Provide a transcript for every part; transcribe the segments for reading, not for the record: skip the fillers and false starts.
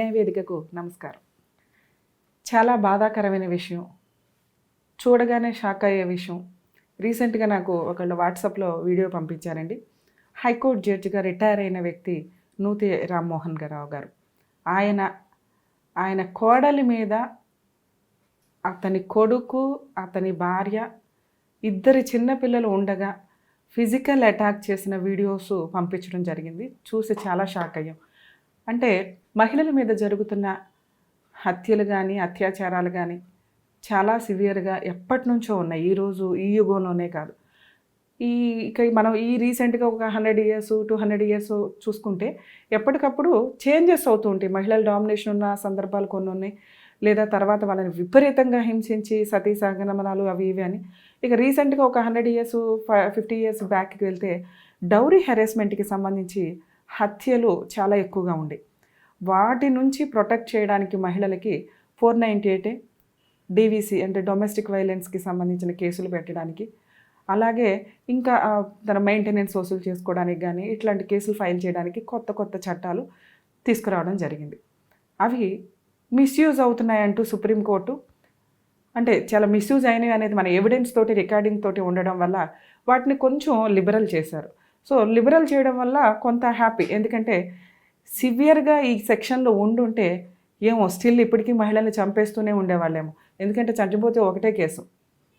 న్యాయ వేదికకు నమస్కారం. చాలా బాధాకరమైన విషయం, చూడగానే షాక్ అయ్యే విషయం. రీసెంట్గా నాకు ఒకళ్ళు వాట్సాప్లో వీడియో పంపించారండి. హైకోర్టు జడ్జిగా రిటైర్ అయిన వ్యక్తి నూతి రామ్మోహన్ రావు గారు. ఆయన కోడలి మీద అతని కొడుకు, అతని భార్య, ఇద్దరు చిన్నపిల్లలు ఉండగా ఫిజికల్ అటాక్ చేసిన వీడియోస్ పంపించడం జరిగింది. చూసి చాలా షాక్ అయ్యాం. అంటే మహిళల మీద జరుగుతున్న హత్యలు కానీ అత్యాచారాలు కానీ చాలా సివియర్గా ఎప్పటి నుంచో ఉన్నాయి. ఈరోజు ఈ యుగంలోనే కాదు, మనం రీసెంట్గా ఒక 100 years 200 years చూసుకుంటే ఎప్పటికప్పుడు చేంజెస్ అవుతూ ఉంటాయి. మహిళల డామినేషన్ ఉన్న సందర్భాలు కొన్ని ఉన్నాయి, లేదా తర్వాత వాళ్ళని విపరీతంగా హింసించి సతీ సహగమనాలు అవి ఇవి అని. ఇక రీసెంట్గా ఒక 100 years 50 years బ్యాక్కి వెళ్తే డౌరీ హెరాస్మెంట్కి సంబంధించి హత్యలు చాలా ఎక్కువగా ఉండే. వాటి నుంచి ప్రొటెక్ట్ చేయడానికి మహిళలకి 498 డీవీసీ అంటే డొమెస్టిక్ వైలెన్స్కి సంబంధించిన కేసులు పెట్టడానికి, అలాగే ఇంకా తన మెయింటెనెన్స్ వసూలు చేసుకోవడానికి కానీ ఇట్లాంటి కేసులు ఫైల్ చేయడానికి కొత్త కొత్త చట్టాలు తీసుకురావడం జరిగింది. అవి మిస్యూజ్ అవుతున్నాయంటూ సుప్రీంకోర్టు, అంటే చాలా మిస్యూజ్ అయినవి అనేది మన ఎవిడెన్స్ తోటి రికార్డింగ్ తోటి ఉండడం వల్ల వాటిని కొంచెం లిబరల్ చేశారు. సో లిబరల్ చేయడం వల్ల కొంత హ్యాపీ, ఎందుకంటే సివియర్గా ఈ సెక్షన్లో ఉండుంటే ఏమో స్టిల్ ఇప్పటికీ మహిళల్ని చంపేస్తూనే ఉండేవాళ్ళేమో. ఎందుకంటే చనిపోతే ఒకటే కేసు,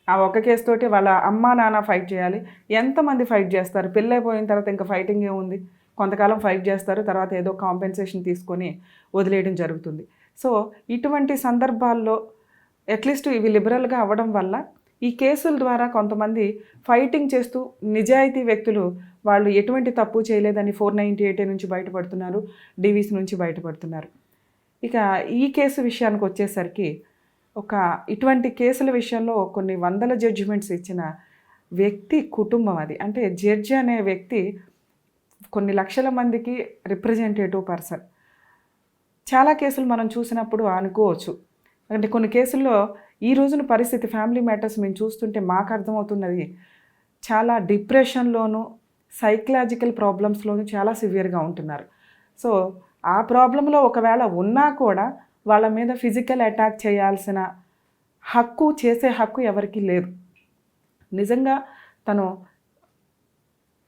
ఆ ఒక్క కేసు తోటి వాళ్ళ అమ్మా నాన్న ఫైట్ చేయాలి. ఎంతమంది ఫైట్ చేస్తారు? పెళ్ళైపోయిన తర్వాత ఇంకా ఫైటింగ్ ఏముంది? కొంతకాలం ఫైట్ చేస్తారు, తర్వాత ఏదో కాంపెన్సేషన్ తీసుకొని వదిలేయడం జరుగుతుంది. సో ఇటువంటి సందర్భాల్లో అట్లీస్ట్ ఇవి లిబరల్గా అవ్వడం వల్ల ఈ కేసుల ద్వారా కొంతమంది ఫైటింగ్ చేస్తూ నిజాయితీ వ్యక్తులు వాళ్ళు ఎటువంటి తప్పు చేయలేదని 498 నుంచి బయటపడుతున్నారు, డీవీసీ నుంచి బయటపడుతున్నారు. ఇక ఈ కేసు విషయానికి వచ్చేసరికి ఇటువంటి కేసుల విషయంలో కొన్ని వందల జడ్జిమెంట్స్ ఇచ్చిన వ్యక్తి కుటుంబం అది. అంటే జడ్జి అనే వ్యక్తి కొన్ని లక్షల మందికి రిప్రజెంటేటివ్ పర్సన్. చాలా కేసులు మనం చూసినప్పుడు అనుకోవచ్చు, అంటే కొన్ని కేసుల్లో ఈ రోజున పరిస్థితి ఫ్యామిలీ మ్యాటర్స్ మేము చూస్తుంటే మాకు అర్థమవుతున్నది, చాలా డిప్రెషన్లోనూ సైకలాజికల్ ప్రాబ్లమ్స్లోనూ చాలా సివియర్గా ఉంటున్నారు. సో ఆ ప్రాబ్లంలో ఒకవేళ ఉన్నా కూడా వాళ్ళ మీద ఫిజికల్ అటాక్ చేయాల్సిన చేసే హక్కు ఎవరికీ లేదు. నిజంగా తను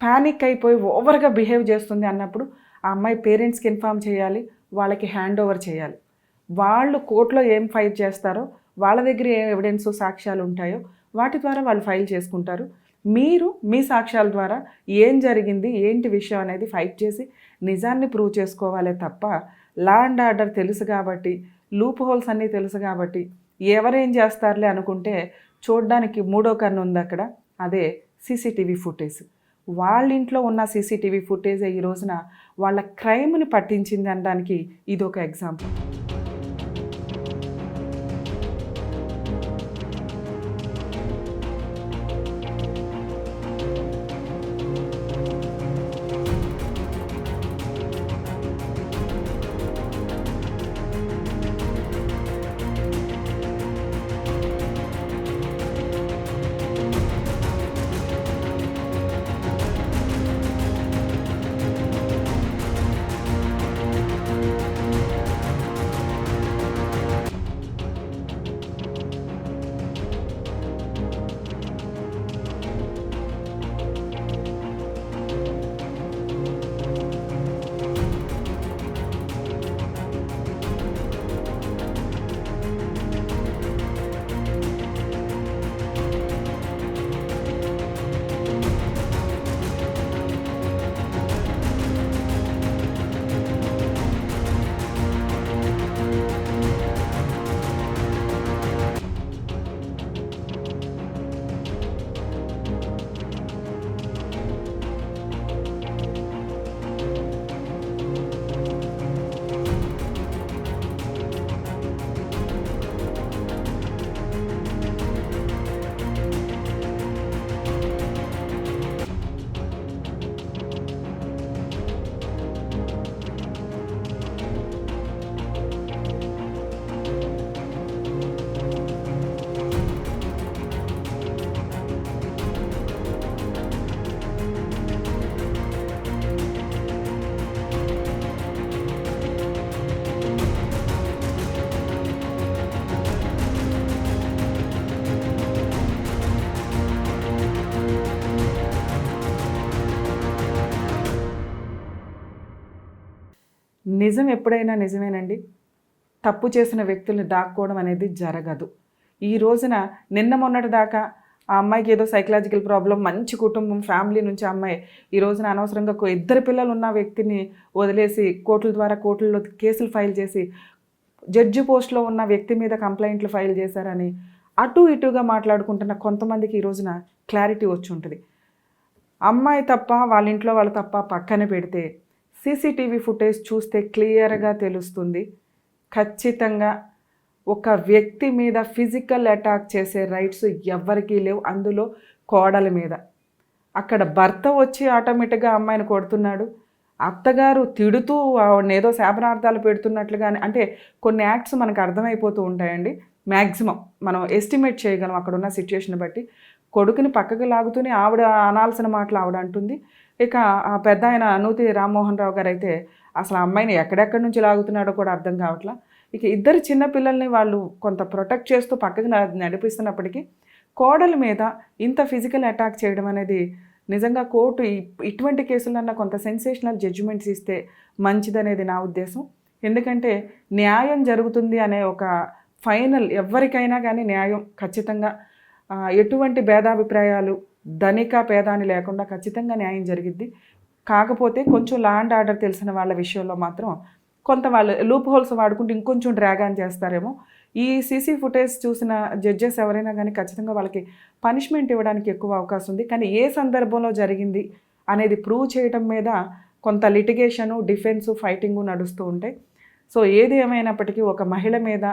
ప్యానిక్ అయిపోయి ఓవర్గా బిహేవ్ చేస్తుంది అన్నప్పుడు ఆ అమ్మాయి పేరెంట్స్కి ఇన్ఫామ్ చేయాలి, వాళ్ళకి హ్యాండ్ ఓవర్ చేయాలి. వాళ్ళు కోర్టులో ఏం ఫైట్ చేస్తారో, వాళ్ళ దగ్గర ఏ ఎవిడెన్స్ సాక్ష్యాలు ఉంటాయో వాటి ద్వారా వాళ్ళు ఫైల్ చేసుకుంటారు. మీరు మీ సాక్ష్యాల ద్వారా ఏం జరిగింది ఏంటి విషయం అనేది ఫైట్ చేసి నిజాన్ని ప్రూవ్ చేసుకోవాలే తప్ప, లా అండ్ ఆర్డర్ తెలుసు కాబట్టి, లూప్ హోల్స్ అన్నీ తెలుసు కాబట్టి ఎవరేం చేస్తారులే అనుకుంటే చూడడానికి మూడో కన్ను ఉంది అక్కడ, అదే సీసీటీవీ ఫుటేజ్. వాళ్ళ ఇంట్లో ఉన్న సీసీటీవీ ఫుటేజే ఈ రోజున వాళ్ళ క్రైమ్ని పట్టించింది అనడానికి ఇదొక ఎగ్జాంపుల్. నిజం ఎప్పుడైనా నిజమేనండి. తప్పు చేసిన వ్యక్తుల్ని దాక్కోవడం అనేది జరగదు. ఈ రోజున నిన్న మొన్నటి దాకా ఆ అమ్మాయికి ఏదో సైకలాజికల్ ప్రాబ్లం, మంచి కుటుంబం, ఫ్యామిలీ నుంచి అమ్మాయి ఈ రోజున అనవసరంగా ఇద్దరు పిల్లలు ఉన్న వ్యక్తిని వదిలేసి కోర్టుల ద్వారా కోర్టుల్లో కేసులు ఫైల్ చేసి జడ్జి పోస్ట్లో ఉన్న వ్యక్తి మీద కంప్లైంట్లు ఫైల్ చేశారని అటు ఇటుగా మాట్లాడుకుంటున్న కొంతమందికి ఈ రోజున క్లారిటీ వచ్చి ఉంటుంది. అమ్మాయి తప్ప వాళ్ళ ఇంట్లో వాళ్ళ తప్ప పక్కన పెడితే సీసీటీవీ ఫుటేజ్ చూస్తే క్లియర్గా తెలుస్తుంది. ఖచ్చితంగా ఒక వ్యక్తి మీద ఫిజికల్ అటాక్ చేసే రైట్స్ ఎవ్వరికీ లేవు, అందులో కోడల మీద. అక్కడ భర్త వచ్చి ఆటోమేటిక్గా అమ్మాయిని కొడుతున్నాడు, అత్తగారు తిడుతూ ఏదో శాపనార్థాలు పెడుతున్నట్లుగానే, అంటే కొన్ని యాక్ట్స్ మనకు అర్థమైపోతూ ఉంటాయండి. మ్యాక్సిమం మనం ఎస్టిమేట్ చేయగలం అక్కడ ఉన్న సిచ్యుయేషన్ బట్టి. కొడుకుని పక్కకు లాగుతూనే ఆవిడ అనాల్సిన మాటలు ఆవిడ అంటుంది. ఇక ఆ పెద్ద ఆయన నూతి రామ్మోహన్ రావు గారు అయితే అసలు అమ్మాయిని ఎక్కడెక్కడి నుంచి లాగుతున్నాడో కూడా అర్థం కావట్లా. ఇక ఇద్దరు చిన్నపిల్లల్ని వాళ్ళు కొంత ప్రొటెక్ట్ చేస్తూ పక్కకు నడిపిస్తున్నప్పటికీ కోడల మీద ఇంత ఫిజికల్ అటాక్ చేయడం అనేది నిజంగా కోర్టు ఇటువంటి కేసులన్నా కొంత సెన్సేషనల్ జడ్జిమెంట్స్ ఇస్తే మంచిదనేది నా ఉద్దేశం. ఎందుకంటే న్యాయం జరుగుతుంది అనే ఒక ఫైనల్, ఎవరికైనా కానీ న్యాయం ఖచ్చితంగా ఎటువంటి భేదాభిప్రాయాలు ధనిక పేదాని లేకుండా ఖచ్చితంగా న్యాయం జరిగిద్ది. కాకపోతే కొంచెం లా అండ్ ఆర్డర్ తెలిసిన వాళ్ళ విషయంలో మాత్రం కొంత వాళ్ళు లూప్ హోల్స్ వాడుకుంటూ ఇంకొంచెం డ్రాగ్ ఆన్ చేస్తారేమో. ఈ సీసీ ఫుటేజ్ చూసిన జడ్జెస్ ఎవరైనా కానీ ఖచ్చితంగా వాళ్ళకి పనిష్మెంట్ ఇవ్వడానికి ఎక్కువ అవకాశం ఉంది. కానీ ఏ సందర్భంలో జరిగింది అనేది ప్రూవ్ చేయడం మీద కొంత లిటిగేషను, డిఫెన్సు, ఫైటింగు నడుస్తూ ఉంటాయి. సో ఏది ఏమైనప్పటికీ ఒక మహిళ మీద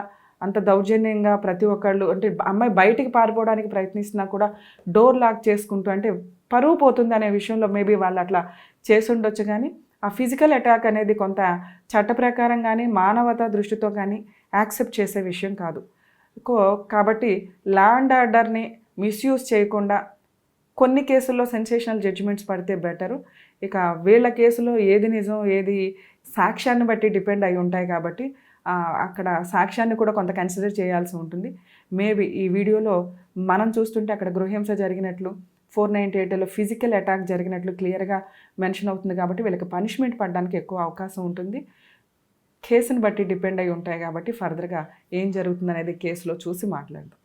అంత దౌర్జన్యంగా ప్రతి ఒక్కళ్ళు, అంటే అమ్మాయి బయటికి పారిపోవడానికి ప్రయత్నిస్తున్నా కూడా డోర్ లాక్ చేసుకుంటూ, అంటే పరువు పోతుంది అనే విషయంలో మేబీ వాళ్ళు అట్లా చేసి ఉండొచ్చు. కానీ ఆ ఫిజికల్ అటాక్ అనేది కొంత చట్ట ప్రకారం కానీ మానవతా దృష్టితో కానీ యాక్సెప్ట్ చేసే విషయం కాదు. కాబట్టి లా అండ్ ఆర్డర్ని మిస్యూజ్ చేయకుండా కొన్ని కేసుల్లో సెన్సేషనల్ జడ్జిమెంట్స్ పడితే బెటరు. ఇక వీళ్ళ కేసులో ఏది నిజం ఏది సాక్ష్యాన్ని బట్టి డిపెండ్ అయి ఉంటాయి. కాబట్టి అక్కడ సాక్ష్యాన్ని కూడా కొంత కన్సిడర్ చేయాల్సి ఉంటుంది. మేబీ ఈ వీడియోలో మనం చూస్తుంటే అక్కడ గృహహింస జరిగినట్లు, 498లో ఫిజికల్ అటాక్ జరిగినట్లు క్లియర్గా మెన్షన్ అవుతుంది. కాబట్టి వీళ్ళకి పనిష్మెంట్ పడడానికి ఎక్కువ అవకాశం ఉంటుంది. కేసుని బట్టి డిపెండ్ అయి ఉంటాయి. కాబట్టి ఫర్దర్గా ఏం జరుగుతుంది అనేది కేసులో చూసి మాట్లాడదాం.